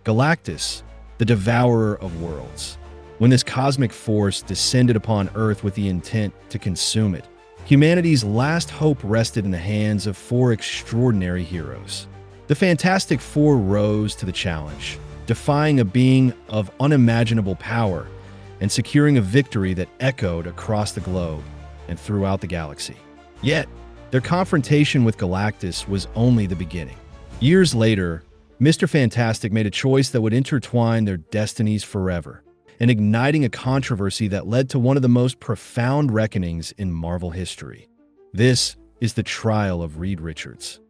Galactus, the devourer of worlds. When this cosmic force descended upon Earth with the intent to consume it, humanity's last hope rested in the hands of four extraordinary heroes. The Fantastic Four rose to the challenge, defying a being of unimaginable power and securing a victory that echoed across the globe and throughout the galaxy. Yet, their confrontation with Galactus was only the beginning. Years later, Mr. Fantastic made a choice that would intertwine their destinies forever, and igniting a controversy that led to one of the most profound reckonings in Marvel history. This is the trial of Reed Richards.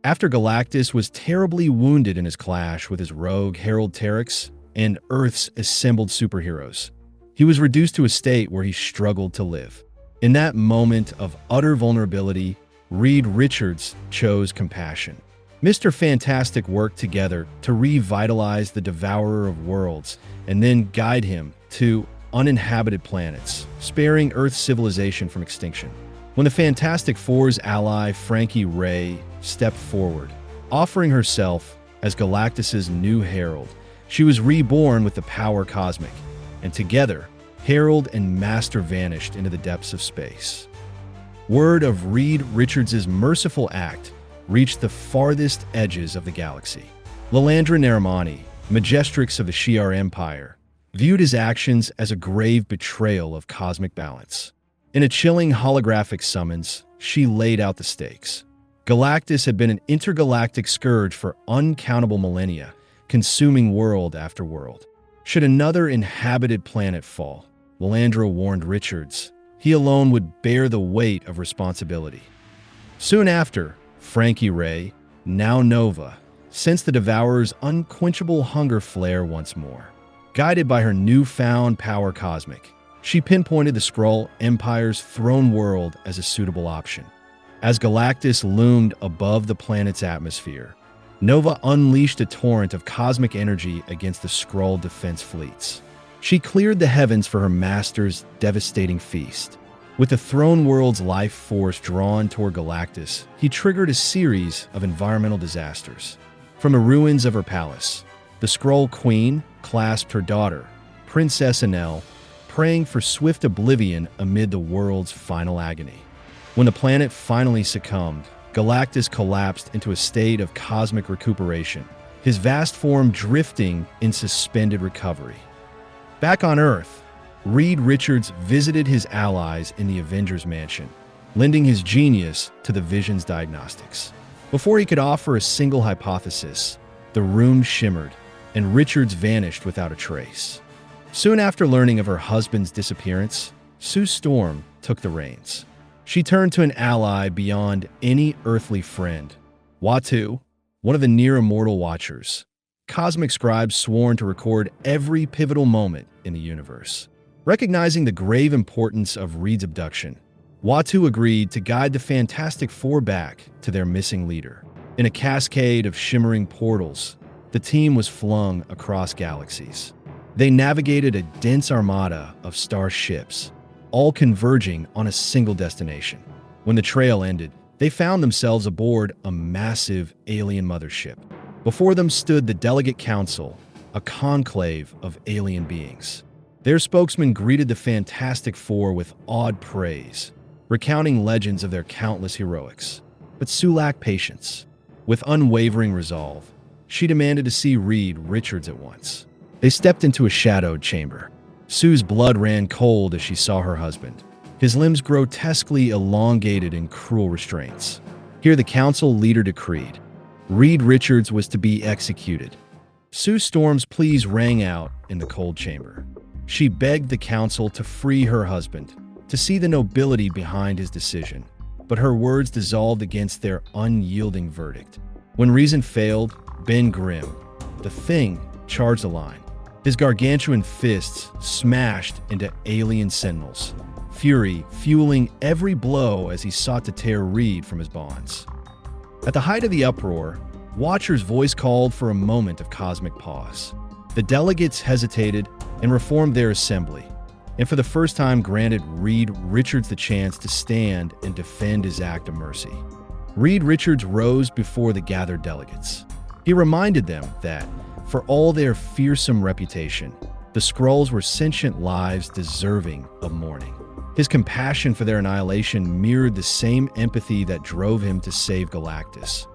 After Galactus was terribly wounded in his clash with his rogue Herald Terex and Earth's assembled superheroes, he was reduced to a state where he struggled to live. In that moment of utter vulnerability, Reed Richards chose compassion. Mr. Fantastic worked together to revitalize the Devourer of Worlds and then guide him to uninhabited planets, sparing Earth's civilization from extinction. When the Fantastic Four's ally, Frankie Ray, stepped forward, offering herself as Galactus's new herald, she was reborn with the power cosmic, and together, Herald and Master vanished into the depths of space. Word of Reed Richards' merciful act reached the farthest edges of the galaxy. Lilandra Naramani, Magistrix of the Shi'ar Empire, viewed his actions as a grave betrayal of cosmic balance. In a chilling holographic summons, she laid out the stakes. Galactus had been an intergalactic scourge for uncountable millennia, consuming world after world. Should another inhabited planet fall, Lilandra warned Richards, he alone would bear the weight of responsibility. Soon after, Frankie Ray, now Nova, sensed the Devourer's unquenchable hunger flare once more. Guided by her newfound power cosmic, she pinpointed the Skrull Empire's throne world as a suitable option. As Galactus loomed above the planet's atmosphere, Nova unleashed a torrent of cosmic energy against the Skrull defense fleets. She cleared the heavens for her master's devastating feast. With the throne world's life force drawn toward Galactus, he triggered a series of environmental disasters. From the ruins of her palace, the Skrull Queen clasped her daughter, Princess Enel, praying for swift oblivion amid the world's final agony. When the planet finally succumbed, Galactus collapsed into a state of cosmic recuperation, his vast form drifting in suspended recovery. Back on Earth, Reed Richards visited his allies in the Avengers Mansion, lending his genius to the Vision's diagnostics. Before he could offer a single hypothesis, the room shimmered, and Richards vanished without a trace. Soon after learning of her husband's disappearance, Sue Storm took the reins. She turned to an ally beyond any earthly friend, Uatu, one of the near-immortal Watchers, cosmic scribes sworn to record every pivotal moment in the universe. Recognizing the grave importance of Reed's abduction, Uatu agreed to guide the Fantastic Four back to their missing leader. In a cascade of shimmering portals, the team was flung across galaxies. They navigated a dense armada of starships, all converging on a single destination. When the trail ended, they found themselves aboard a massive alien mothership. Before them stood the Delegate Council, a conclave of alien beings. Their spokesman greeted the Fantastic Four with awed praise, recounting legends of their countless heroics. But Sue lacked patience. With unwavering resolve, she demanded to see Reed Richards at once. They stepped into a shadowed chamber. Sue's blood ran cold as she saw her husband, his limbs grotesquely elongated in cruel restraints. Here the council leader decreed, Reed Richards was to be executed. Sue Storm's pleas rang out in the cold chamber. She begged the council to free her husband, to see the nobility behind his decision, but her words dissolved against their unyielding verdict. When reason failed, Ben Grimm, the Thing, charged the line. His gargantuan fists smashed into alien sentinels, fury fueling every blow as he sought to tear Reed from his bonds. At the height of the uproar, Watcher's voice called for a moment of cosmic pause. The delegates hesitated and reformed their assembly, and for the first time granted Reed Richards the chance to stand and defend his act of mercy. Reed Richards rose before the gathered delegates. He reminded them that, For all their fearsome reputation, the Skrulls were sentient lives deserving of mourning. His compassion for their annihilation mirrored the same empathy that drove him to save Galactus.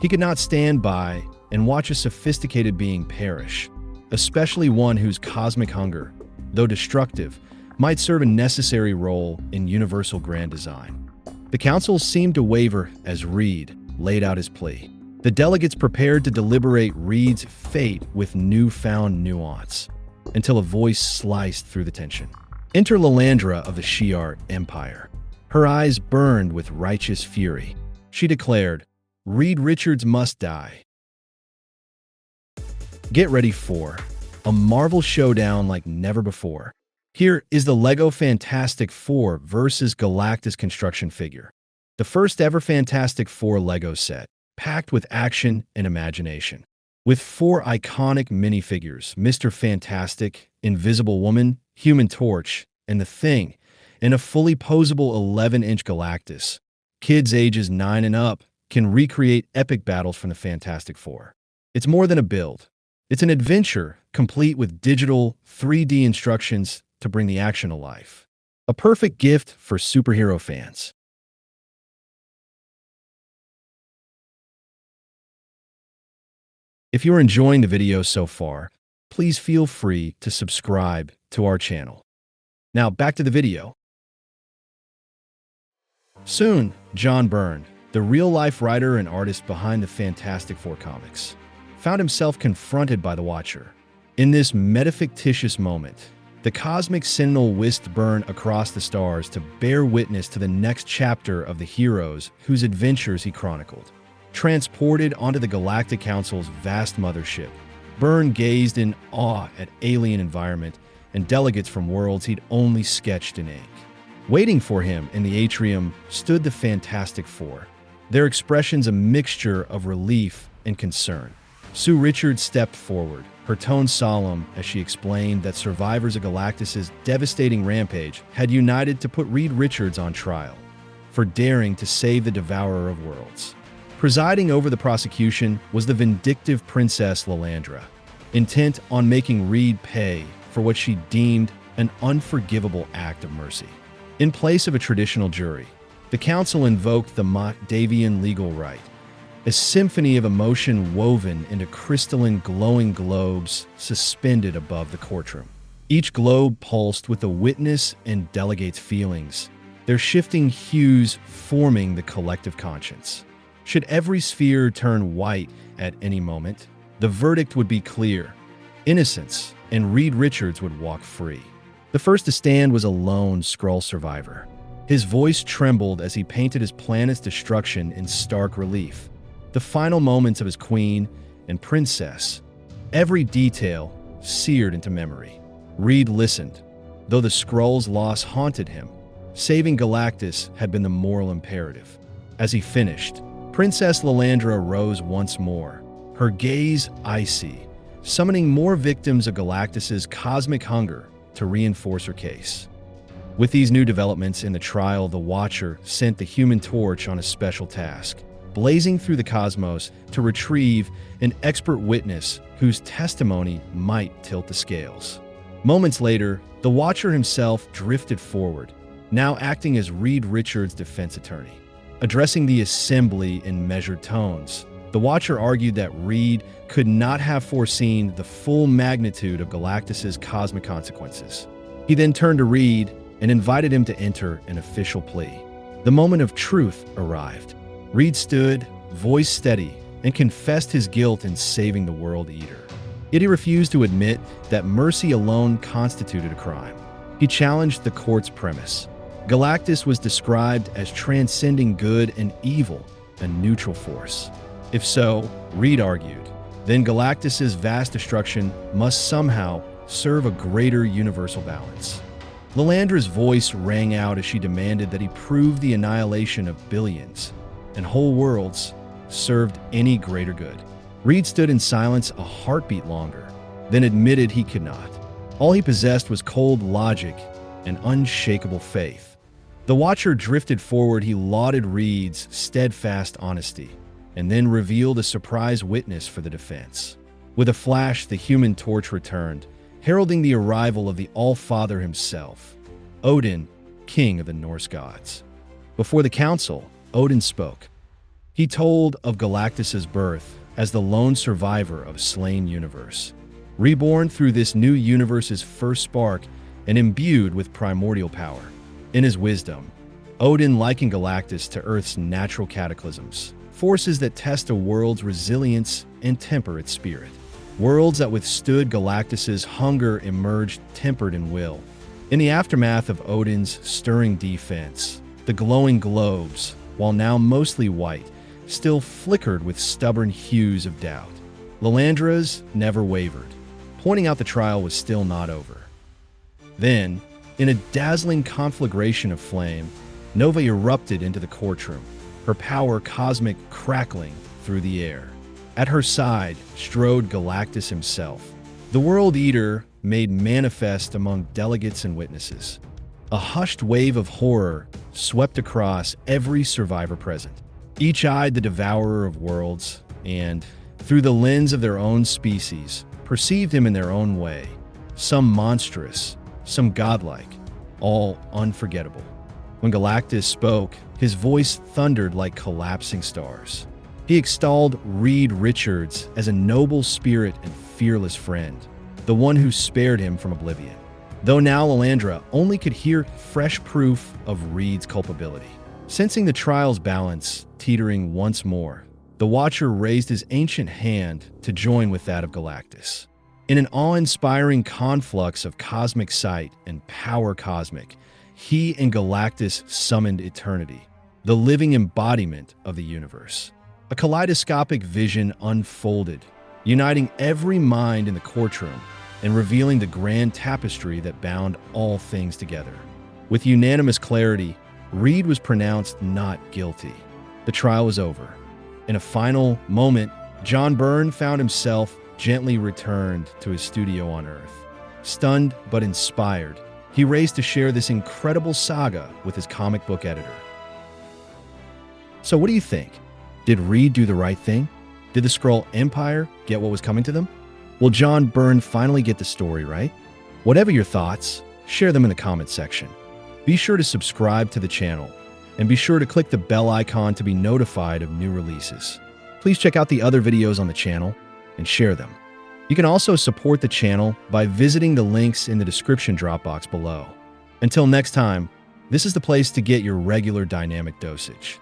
He could not stand by and watch a sophisticated being perish, especially one whose cosmic hunger, though destructive, might serve a necessary role in universal grand design. The council seemed to waver as Reed laid out his plea. The delegates prepared to deliberate Reed's fate with newfound nuance, until a voice sliced through the tension. Enter Lilandra of the Shi'ar Empire. Her eyes burned with righteous fury. She declared, "Reed Richards must die." Get ready for a Marvel showdown like never before. Here is the LEGO Fantastic Four versus Galactus construction figure. The first ever Fantastic Four LEGO set, packed with action and imagination. With 4 iconic minifigures, Mr. Fantastic, Invisible Woman, Human Torch, and The Thing, and a fully posable 11-inch Galactus. Kids ages 9 and up can recreate epic battles from the Fantastic Four. It's more than a build. It's an adventure, complete with digital 3D instructions to bring the action to life. A perfect gift for superhero fans. If you're enjoying the video so far, please feel free to subscribe to our channel. Now back to the video. Soon, John Byrne, the real-life writer and artist behind the Fantastic Four comics, found himself confronted by the Watcher. In this metafictitious moment, the Cosmic Sentinel whisked Byrne across the stars to bear witness to the next chapter of the heroes whose adventures he chronicled. Transported onto the Galactic Council's vast mothership, Byrne gazed in awe at alien environment and delegates from worlds he'd only sketched in ink. Waiting for him in the atrium stood the Fantastic Four, their expressions a mixture of relief and concern. Sue Richards stepped forward, her tone solemn as she explained that survivors of Galactus's devastating rampage had united to put Reed Richards on trial for daring to save the Devourer of Worlds. Presiding over the prosecution was the vindictive Princess Lilandra, intent on making Reed pay for what she deemed an unforgivable act of mercy. In place of a traditional jury, the council invoked the Davian legal right, a symphony of emotion woven into crystalline glowing globes suspended above the courtroom. Each globe pulsed with the witness and delegate's feelings, their shifting hues forming the collective conscience. Should every sphere turn white at any moment, the verdict would be clear: innocence, and Reed Richards would walk free. The first to stand was a lone Skrull survivor. His voice trembled as he painted his planet's destruction in stark relief. The final moments of his queen and princess, every detail seared into memory. Reed listened, though the Skrull's loss haunted him. Saving Galactus had been the moral imperative. As he finished, Princess Lilandra rose once more, her gaze icy, summoning more victims of Galactus's cosmic hunger to reinforce her case. With these new developments in the trial, the Watcher sent the Human Torch on a special task, blazing through the cosmos to retrieve an expert witness whose testimony might tilt the scales. Moments later, the Watcher himself drifted forward, now acting as Reed Richards' defense attorney. Addressing the assembly in measured tones, the Watcher argued that Reed could not have foreseen the full magnitude of Galactus's cosmic consequences. He then turned to Reed and invited him to enter an official plea. The moment of truth arrived. Reed stood, voice steady, and confessed his guilt in saving the World Eater. Yet he refused to admit that mercy alone constituted a crime. He challenged the court's premise. Galactus was described as transcending good and evil, a neutral force. If so, Reed argued, then Galactus's vast destruction must somehow serve a greater universal balance. Lilandra's voice rang out as she demanded that he prove the annihilation of billions and whole worlds served any greater good. Reed stood in silence a heartbeat longer, then admitted he could not. All he possessed was cold logic and unshakable faith. The Watcher drifted forward. He lauded Reed's steadfast honesty and then revealed a surprise witness for the defense. With a flash, the Human Torch returned, heralding the arrival of the All-Father himself, Odin, king of the Norse gods. Before the council, Odin spoke. He told of Galactus's birth as the lone survivor of a slain universe, reborn through this new universe's first spark and imbued with primordial power. In his wisdom, Odin likened Galactus to Earth's natural cataclysms, forces that test a world's resilience and temper its spirit. Worlds that withstood Galactus's hunger emerged tempered in will. In the aftermath of Odin's stirring defense, the glowing globes, while now mostly white, still flickered with stubborn hues of doubt. Lilandra's never wavered, pointing out the trial was still not over. Then, in a dazzling conflagration of flame, Nova erupted into the courtroom, her power cosmic crackling through the air. At her side strode Galactus himself, the World Eater made manifest among delegates and witnesses. A hushed wave of horror swept across every survivor present. Each eyed the devourer of worlds and, through the lens of their own species, perceived him in their own way, some monstrous, some godlike, all unforgettable. When Galactus spoke, his voice thundered like collapsing stars. He extolled Reed Richards as a noble spirit and fearless friend, the one who spared him from oblivion. Though now Lilandra only could hear fresh proof of Reed's culpability. Sensing the trial's balance teetering once more, the Watcher raised his ancient hand to join with that of Galactus. In an awe-inspiring conflux of cosmic sight and power cosmic, he and Galactus summoned eternity, the living embodiment of the universe. A kaleidoscopic vision unfolded, uniting every mind in the courtroom and revealing the grand tapestry that bound all things together. With unanimous clarity, Reed was pronounced not guilty. The trial was over. In a final moment, John Byrne found himself gently returned to his studio on Earth. Stunned but inspired, he raced to share this incredible saga with his comic book editor. So what do you think? Did Reed do the right thing? Did the Skrull Empire get what was coming to them? Will John Byrne finally get the story right? Whatever your thoughts, share them in the comments section. Be sure to subscribe to the channel, and be sure to click the bell icon to be notified of new releases. Please check out the other videos on the channel and share them. You can also support the channel by visiting the links in the description drop box below. Until next time, this is the place to get your regular dynamic dosage.